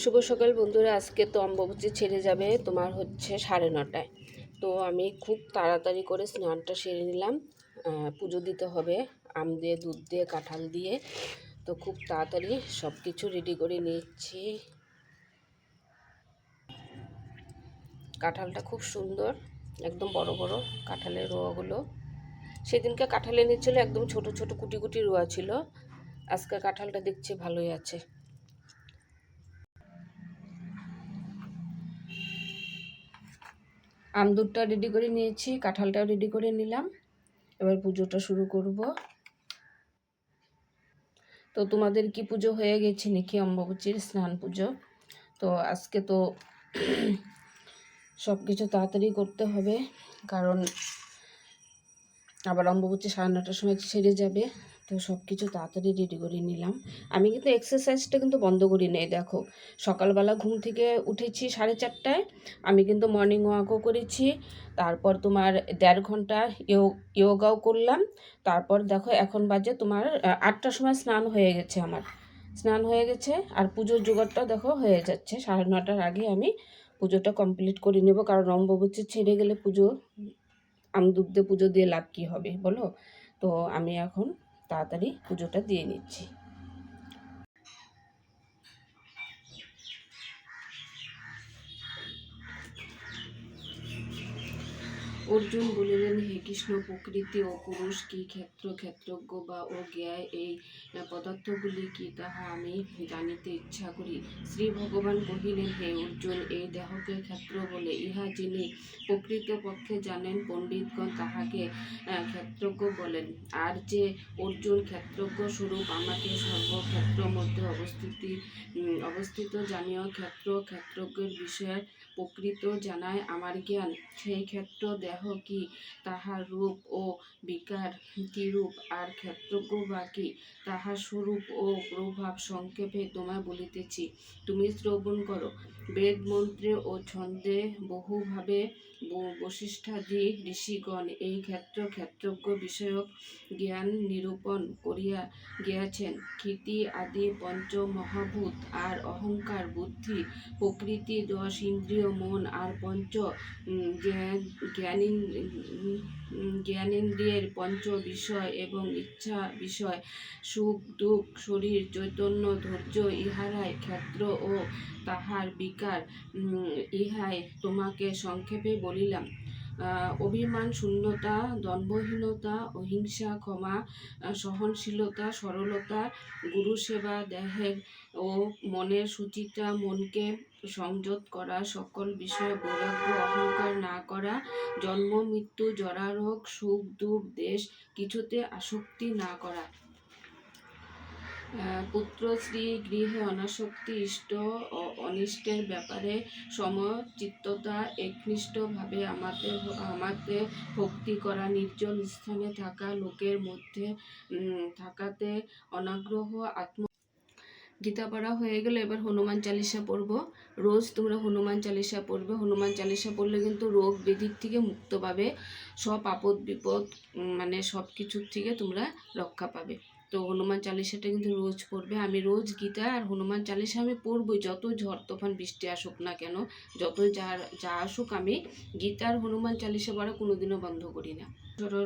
শুভ সকাল বন্ধুরা। আজকে তো অম্বুবাচী ছেড়ে যাবে তোমার হচ্ছে 9:30টায়। তো আমি খুব তাড়াতাড়ি করে স্নানটা সেরে নিলাম। পুজো দিতে হবে আম দিয়ে, দুধ দিয়ে, কাঁঠাল দিয়ে। তো খুব তাড়াতাড়ি সব কিছু রেডি করে নিচ্ছি। কাঁঠালটা খুব সুন্দর, একদম বড় বড় কাঁঠালের রোয়াগুলো। সেদিনকে কাঁঠাল এনেছিল একদম ছোট ছোট কুটি কুটি রোয়া ছিল। আজকে কাঁঠালটা দেখছি ভালোই আছে। আম দুধটা রেডি করে নিয়েছি, কাঁঠালটাও রেডি করে নিলাম। এবার পুজোটা শুরু করব। তো তোমাদের কি পুজো হয়ে গেছে নাকি? অম্বুবাচীর স্নান পুজো। তো আজকে তো সব কিছু তাড়াতাড়ি করতে হবে, কারণ আবার অম্বুবাচী 9:30টার সময় ছেড়ে যাবে। তো সব কিছু তাড়াতাড়ি রেডি করে নিলাম। আমি কিন্তু এক্সারসাইজটা কিন্তু বন্ধ করি নেই। দেখো, সকালবেলা ঘুম থেকে উঠেছি 4:30টায়। আমি কিন্তু মর্নিং ওয়াকও করেছি। তারপর তোমার 1.5 ঘন্টা ইয়োগাও করলাম। তারপর দেখো এখন বাজে তোমার 8টার সময় স্নান হয়ে গেছে। আমার স্নান হয়ে গেছে, আর পুজোর জোগাড়টাও দেখো হয়ে যাচ্ছে। 9:30টার আগে আমি পুজোটা কমপ্লিট করে নেব, কারণ অম্বুবাচী ছেড়ে গেলে পুজো দুধ দিয়ে পুজো দিয়ে লাভ কী হবে বলো? তো আমি এখন তাড়াতাড়ি পুজোটা দিয়ে নিচ্ছি। অর্জুন বলিলেন, হে কৃষ্ণ, প্রকৃতি ও পুরুষ কি, ক্ষেত্রজ্ঞ বা ও জ্ঞায় এই পদার্থগুলি কি, তাহা আমি জানিতে ইচ্ছা করি। শ্রী ভগবান কহিলেন, হে অর্জুন, এই দেহকে ক্ষেত্র বলে। ইহা যিনি প্রকৃতপক্ষে জানেন, পণ্ডিতগণ তাহাকে ক্ষেত্রজ্ঞ বলেন। আর যে অর্জুন ক্ষেত্রজ্ঞ স্বরূপ আমাকে সর্বক্ষেত্র মধ্যে অবস্থিত জানিও ক্ষেত্রজ্ঞের বিষয়ে প্রকৃত জানায় আমার জ্ঞান। সেই ক্ষেত্র দেহ কি, তাহার রূপ ও বিকার কিরূপ, আর ক্ষেত্রজ্ঞ বা কি, তাহার স্বরূপ ও প্রভাব সংক্ষেপে তোমায় বলিতেছি, তুমি শ্রবণ করো। বেদ মন্ত্রে ও ছন্দে বহুভাবে বশিষ্ঠাদি ঋষিগণ এই ক্ষেত্রজ্ঞ বিষয়ক জ্ঞান নিরূপণ করিয়া গিয়াছেন। ক্ষিতি আদি পঞ্চ মহাভূত, আর অহংকার, বুদ্ধি, প্রকৃতি, 10 ইন্দ্রিয়, মন, আর পঞ্চ জ্ঞানেন্দ্রিয়ের পঞ্চ বিষয় এবং ইচ্ছা বিষয়, সুখ দুঃখ, শরীর, চৈতন্য, ধৈর্য, ইহারাই ক্ষেত্র ও তাহার বিকার। ইহাই তোমাকে সংক্ষেপে বলিলাম। অভিমান শূন্যতা, দম্ভহীনতা, অহিংসা, ক্ষমা, সহনশীলতা, সরলতা, গুরুসেবা, দেহের ও মনের শুচিতা, মনকে সংযত করা, সকল বিষয়ে বৈরাগ্য, অহংকার না করা, জন্ম মৃত্যু, জরারোগ, সুখ দুঃখ, দেশ কিছুতে আসক্তি না করা, পুত্র স্ত্রী গৃহে অনাসক্তি, ইষ্ট ও অনিষ্টের ব্যাপারে সমচিত্ততা, একনিষ্ঠভাবে আমাতে ভক্তি করা, নির্জন স্থানে থাকা, লোকের মধ্যে থাকাতে অনাগ্রহ, গীতা পড়া হয়ে গেলে এবার হনুমান চালিসা পড়বো। রোজ তোমরা হনুমান চালিসা পড়বে। হনুমান চালিসা পড়লে কিন্তু রোগ ব্যাধির থেকে মুক্ত পাবে, সব আপদ বিপদ মানে সব কিছুর থেকে তোমরা রক্ষা পাবে। তো হনুমান চালিসাটা কিন্তু রোজ পড়বে। আমি রোজ গীতা আর হনুমান চালিসা আমি পড়বই, যত ঝড় তুফান বৃষ্টি আসুক না কেন, যতই যা আসুক, আমি গীতা আর হনুমান চালিসা পড়া কোনোদিনও বন্ধ করি না।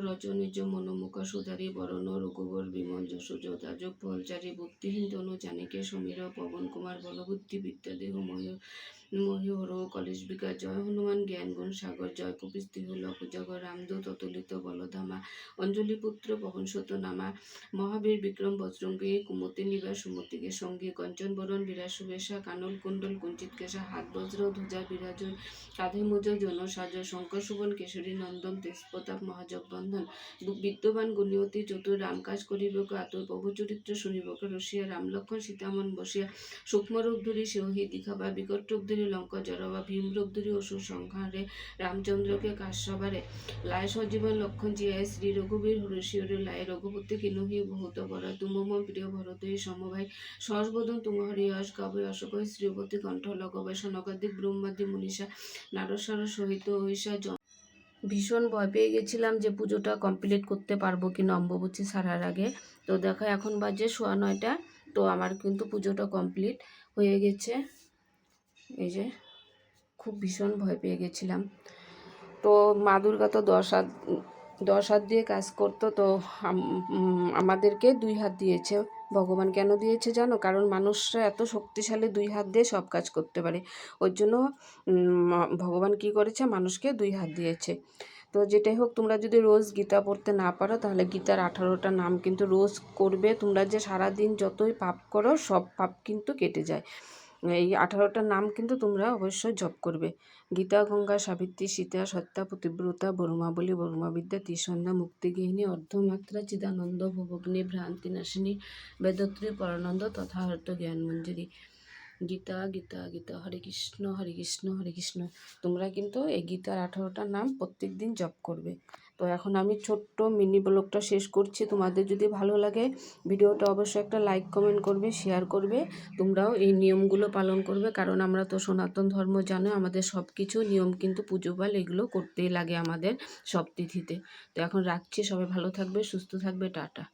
রজনিজ মনোমুখ সুধারি বরণ রঘুবর বিমল যশো যোগ ফলচারী বুদ্ধিহীন তনু জানিকে সমীর পবন কুমার বলবুদ্ধি বিদ্যা দেহ মহিহর কলেশ বিকাশ। জয় হনুমান জ্ঞান গুণ সাগর, জয় কপিস্তিহ লক জগর, রামদূত অতুলিত বলধামা, অঞ্জলি পুত্র পবন সুত নামা, মহাবীর বিক্রম বজরঙ্গী, কুমতি নিবাস সুমতিকে সঙ্গী, কঞ্চন বরণ বিরাজ সুবেশা, কানল কুণ্ডল কুঞ্চিত কেশা, হাত বজ্র ধ্বজা বিরাজ, কাঁধে মুজ জন সাজ, শঙ্কর সুবন কেশরী নন্দন, তেজ প্রতাপ মহাজগ বন্ধন, বিদ্যবান গুণিয়তি চতুর, রামকাজ করিব আতুর, প্রভু চরিত্র শুনিব রসিয়া, রাম লক্ষ্মণ সীতামন বসিয়া, সূক্ষ্ম রূপ ধরি সেহি দিখাবা, বিকট রূপ ধরি লঙ্কা জড়াবা, ভীম রূপ ধরি অসুর সংহারে, রামচন্দ্রকে কাশ্যবারে, লায় সজীবন লক্ষণ জিয়ায়, শ্রী রঘুবীর হরষিয়রে লায়, রঘুপতি কিনহি বহুত বরা, তুম মম প্রিয় ভরতই সমভাই, সহস্বদন তুম হরি যশ গাবৈ, অশোকই শ্রীপতি কণ্ঠ লগবৈ, সনকাদিক ব্রহ্মাদি মুনিষা নারসার সহিত ঐশা। ভীষণ ভয় পেয়ে গেছিলাম যে পুজোটা কমপ্লিট করতে পারবো কিনা অম্বুবাচী ছাড়ার আগে। তো দেখো এখন বাজে 9:15। তো আমার কিন্তু পুজোটা কমপ্লিট হয়ে গেছে। এই যে খুব ভীষণ ভয় পেয়ে গেছিলাম। তো মা দুর্গা তো 10 হাত দিয়ে কাজ করতো, তো আমাদেরকে 2 হাত দিয়েছে। ভগবান কেন দিয়েছে জানো? কারণ মানুষরা এত শক্তিশালী 2 হাত দিয়ে সব কাজ করতে পারে, ওই জন্য ভগবান কি করেছে, মানুষকে 2 হাত দিয়েছে। তো যেটাই হোক, তোমরা যদি রোজ গীতা পড়তে না পারো তাহলে গীতার 18টা নাম কিন্তু রোজ করবে। তোমরা যে সারাদিন যতই পাপ করো সব পাপ কিন্তু কেটে যায়। এই 18টা নাম কিন্তু তোমরা অবশ্যই জপ করবে। গীতা, গঙ্গা, সাবিত্রী, সীতা, সত্যা, পতিব্রতা, বরুমাবলী, বরুমাবিদ্যা, ত্রিসন্ধ্যা, মুক্তিগৃহিণী, অর্ধমাত্রা, চিদানন্দ, ভবগ্নি, ভ্রান্তি নাশিনী, বেদত্রী, পরানন্দ, তথার্থ জ্ঞান মঞ্জুরি। গীতা গীতা গীতা, হরে কৃষ্ণ হরে কৃষ্ণ হরে কৃষ্ণ। তোমরা কিন্তু এই গীতার 18টা নাম প্রত্যেক দিন জপ করবে। তো এখন আমি ছোট্ট মিনি ব্লগটা শেষ করছি। তোমাদের যদি ভালো লাগে ভিডিওটা অবশ্যই একটা লাইক কমেন্ট করবে, শেয়ার করবে। তোমরাও এই নিয়মগুলো পালন করবে, কারণ আমরা তো সনাতন ধর্ম জানো, আমাদের সব কিছু নিয়ম কিন্তু পুজো পাল এগুলো করতেই লাগে আমাদের সব তিথিতে। তো এখন রাখছি, সবাই ভালো থাকবে, সুস্থ থাকবে, টাটা।